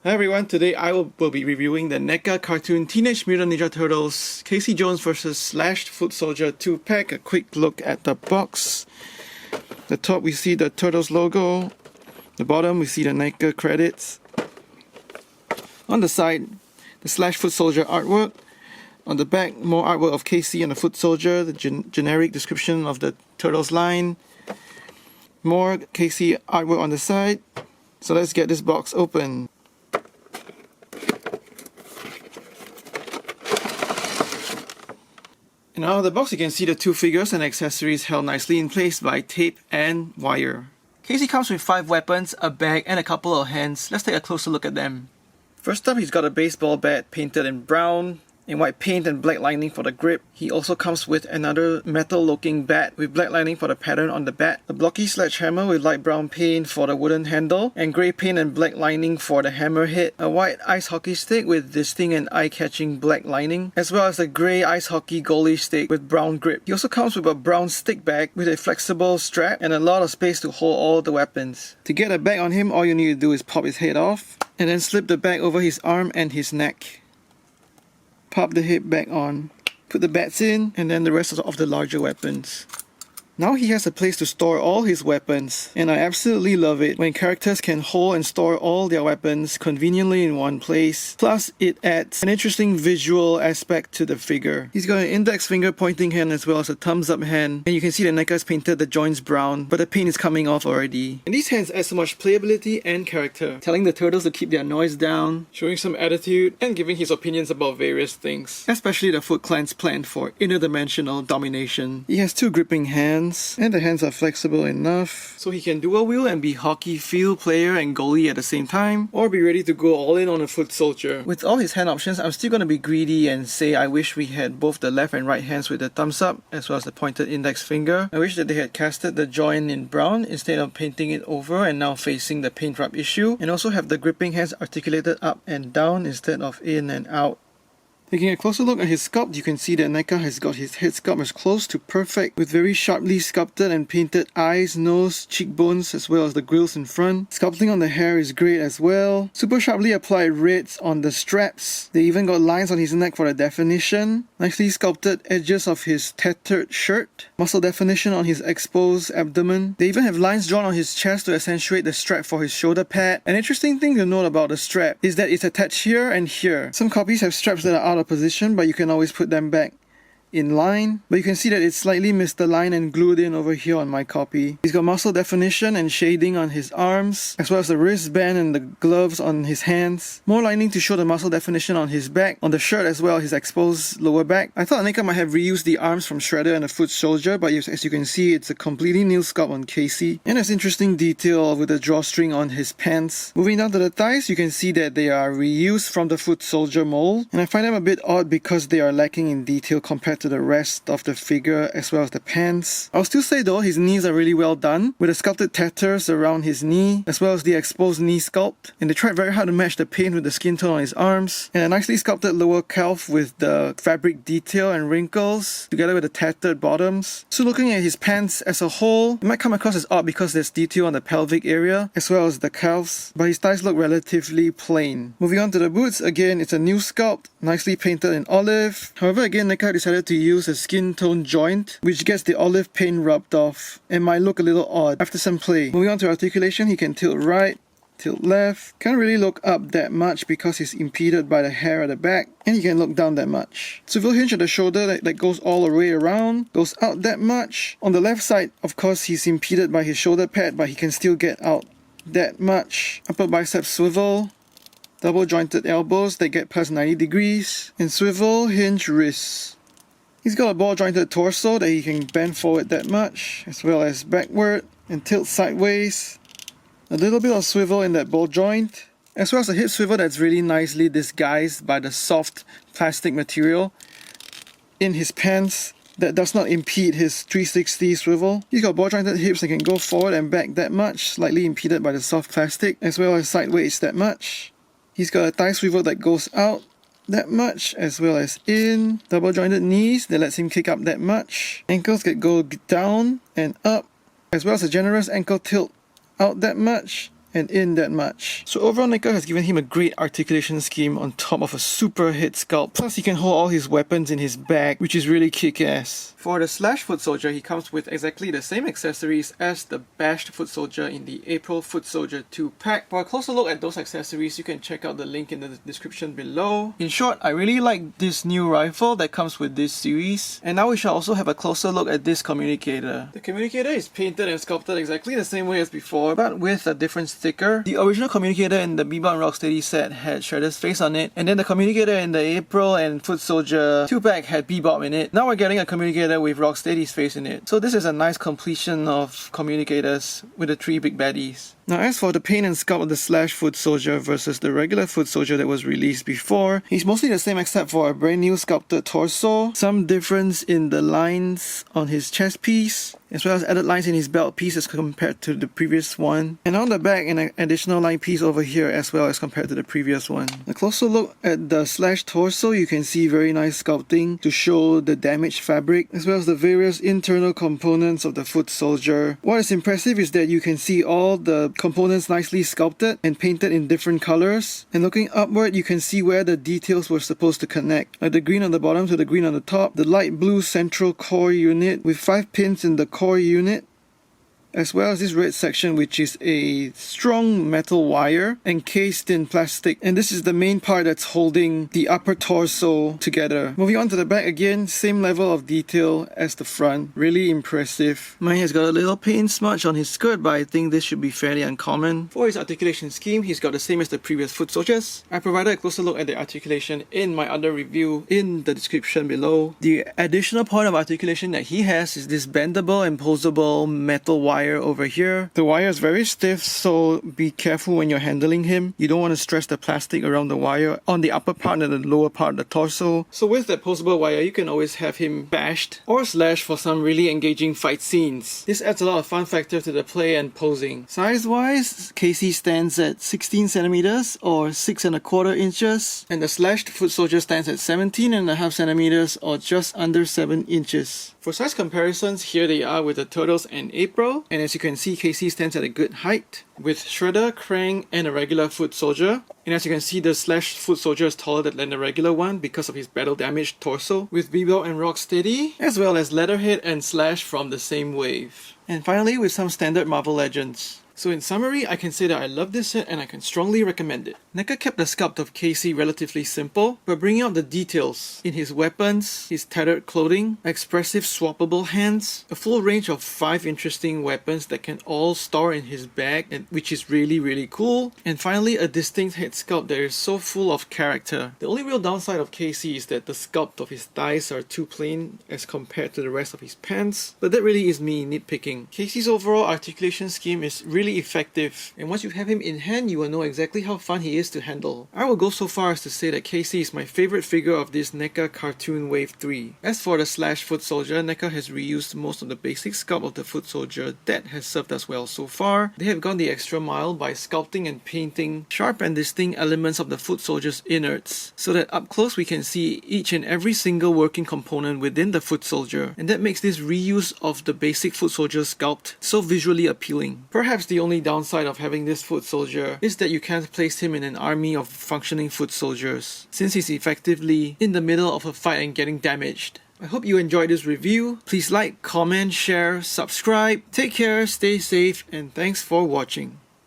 Hi everyone, today I will be reviewing the NECA cartoon Teenage Mutant Ninja Turtles Casey Jones vs. Slashed Foot Soldier 2-pack. A quick look at the box. The top we see the Turtles logo. The bottom we see the NECA credits. On the side, the Slashed Foot Soldier artwork. On the back, more artwork of Casey and the Foot Soldier, the generic description of the Turtles line. More Casey artwork on the side. So let's get this box open. And out of the box you can see the two figures and accessories held nicely in place by tape and wire. Casey comes with 5 weapons, a bag and a couple of hands. Let's take a closer look at them. First up, he's got a baseball bat painted in brown, in white paint and black lining for the grip. He also comes with another metal looking bat with black lining for the pattern on the bat, a blocky sledgehammer with light brown paint for the wooden handle, and grey paint and black lining for the hammer head, a white ice hockey stick with distinct and eye-catching black lining, as well as a grey ice hockey goalie stick with brown grip. He also comes with a brown stick bag with a flexible strap and a lot of space to hold all the weapons. To get a bag on him, all you need to do is pop his head off, and then slip the bag over his arm and his neck. Pop the head back on, put the bats in, and then the rest of the larger weapons. Now he has a place to store all his weapons, and I absolutely love it when characters can hold and store all their weapons conveniently in one place. Plus, it adds an interesting visual aspect to the figure. He's got an index finger pointing hand as well as a thumbs up hand, and you can see the NECA's painted the joints brown, but the paint is coming off already. And these hands add so much playability and character, telling the turtles to keep their noise down, showing some attitude, and giving his opinions about various things, especially the Foot Clan's plan for interdimensional domination. He has 2 gripping hands, and the hands are flexible enough so he can dual wheel and be hockey field player and goalie at the same time, or be ready to go all in on a foot soldier. With all his hand options, I'm still gonna be greedy and say I wish we had both the left and right hands with the thumbs up as well as the pointed index finger. I wish that they had casted the joint in brown instead of painting it over and now facing the paint rub issue, and also have the gripping hands articulated up and down instead of in and out. Taking a closer look at his sculpt, you can see that NECA has got his head sculpt as close to perfect, with very sharply sculpted and painted eyes, nose, cheekbones, as well as the grills in front. Sculpting on the hair is great as well. Super sharply applied reds on the straps. They even got lines on his neck for the definition. Nicely sculpted edges of his tattered shirt. Muscle definition on his exposed abdomen. They even have lines drawn on his chest to accentuate the strap for his shoulder pad. An interesting thing to note about the strap is that it's attached here and here. Some copies have straps that are out of position, but you can always put them back in line, but you can see that it's slightly misaligned and glued in over here on my copy. He's got muscle definition and shading on his arms, as well as the wristband and the gloves on his hands. More lining to show the muscle definition on his back, on the shirt as well, his exposed lower back. I thought NECA might have reused the arms from Shredder and the Foot Soldier, but as you can see, it's a completely new sculpt on Casey. And there's interesting detail with the drawstring on his pants. Moving down to the thighs, you can see that they are reused from the Foot Soldier mold, and I find them a bit odd because they are lacking in detail compared to the rest of the figure as well as the pants. I'll still say though, his knees are really well done, with the sculpted tatters around his knee as well as the exposed knee sculpt, and they tried very hard to match the paint with the skin tone on his arms, and a nicely sculpted lower calf with the fabric detail and wrinkles together with the tattered bottoms. So looking at his pants as a whole, it might come across as odd because there's detail on the pelvic area as well as the calves, but his thighs look relatively plain. Moving on to the boots, again it's a new sculpt, nicely painted in olive. However, again NECA decided to use a skin tone joint which gets the olive paint rubbed off and might look a little odd after some play. Moving on to articulation, he can tilt right, tilt left. Can't really look up that much because he's impeded by the hair at the back, and he can look down that much. Swivel hinge at the shoulder that goes all the way around, goes out that much. On the left side, of course, he's impeded by his shoulder pad, but he can still get out that much. Upper bicep swivel, double jointed elbows that get past 90 degrees, and swivel hinge wrists. He's got a ball jointed torso that he can bend forward that much, as well as backward and tilt sideways. A little bit of swivel in that ball joint, as well as a hip swivel that's really nicely disguised by the soft plastic material in his pants that does not impede his 360 swivel. He's got ball jointed hips that can go forward and back that much, slightly impeded by the soft plastic, as well as sideways that much. He's got a thigh swivel that goes out that much, as well as in. Double jointed knees that lets him kick up that much. Ankles that go down and up, as well as a generous ankle tilt out that much, and in that much. So overall, Neca has given him a great articulation scheme on top of a super hit sculpt. Plus he can hold all his weapons in his bag, which is really kick-ass. For the Slash Foot Soldier, he comes with exactly the same accessories as the Bashed Foot Soldier in the April Foot Soldier 2 pack. For a closer look at those accessories, you can check out the link in the description below. In short, I really like this new rifle that comes with this series. And now we shall also have a closer look at this communicator. The communicator is painted and sculpted exactly the same way as before, but with a different sticker. The original communicator in the Bebop and Rocksteady set had Shredder's face on it, and then the communicator in the April and Foot Soldier 2 pack had Bebop in it. Now we're getting a communicator with Rocksteady's face in it. So this is a nice completion of communicators with the 3 big baddies. Now as for the paint and sculpt of the Slash Foot Soldier versus the regular Foot Soldier that was released before, he's mostly the same except for a brand new sculpted torso, some difference in the lines on his chest piece, as well as added lines in his belt piece as compared to the previous one, and on the back an additional line piece over here as well as compared to the previous one. A closer look at the Slash torso, you can see very nice sculpting to show the damaged fabric as well as the various internal components of the Foot Soldier. What is impressive is that you can see all the components nicely sculpted and painted in different colors, and looking upward you can see where the details were supposed to connect, like the green on the bottom to the green on the top, the light blue central core unit with 5 pins in the core unit, as well as this red section which is a strong metal wire encased in plastic, and this is the main part that's holding the upper torso together. Moving on to the back, again same level of detail as the front, really impressive. Mine has got a little paint smudge on his skirt, but I think this should be fairly uncommon. For his articulation scheme, he's got the same as the previous Foot Soldiers. I provided a closer look at the articulation in my other review in the description below. The additional point of articulation that he has is this bendable and posable metal wire over here. The wire is very stiff, so be careful when you're handling him. You don't want to stress the plastic around the wire on the upper part and the lower part of the torso. So with that posable wire, you can always have him bashed or slashed for some really engaging fight scenes. This adds a lot of fun factor to the play and posing. Size wise, Casey stands at 16 centimeters or 6¼ inches, and the Slashed Foot Soldier stands at 17½ centimeters or just under 7 inches. For size comparisons, here they are with the Turtles and April, and as you can see, Casey stands at a good height, with Shredder, Krang, and a regular Foot Soldier. And as you can see, the Slash Foot Soldier is taller than the regular one because of his battle-damaged torso, with Bebop and Rocksteady, as well as Leatherhead and Slash from the same wave. And finally, with some standard Marvel Legends. So in summary, I can say that I love this set and I can strongly recommend it. Neca kept the sculpt of Casey relatively simple, but bringing out the details in his weapons, his tattered clothing, expressive swappable hands, a full range of 5 interesting weapons that can all store in his bag, and which is really cool, and finally a distinct head sculpt that is so full of character. The only real downside of Casey is that the sculpt of his thighs are too plain as compared to the rest of his pants, but that really is me nitpicking. Casey's overall articulation scheme is really effective, and once you have him in hand, you will know exactly how fun he is to handle. I will go so far as to say that Casey is my favorite figure of this NECA Cartoon Wave 3. As for the Slash Foot Soldier, NECA has reused most of the basic sculpt of the Foot Soldier that has served us well so far. They have gone the extra mile by sculpting and painting sharp and distinct elements of the Foot Soldier's innards, so that up close we can see each and every single working component within the Foot Soldier, and that makes this reuse of the basic Foot Soldier sculpt so visually appealing. Perhaps the only downside of having this Foot Soldier is that you can't place him in an army of functioning Foot Soldiers, since he's effectively in the middle of a fight and getting damaged. I hope you enjoyed this review. Please like, comment, share, subscribe. Take care, stay safe, and thanks for watching.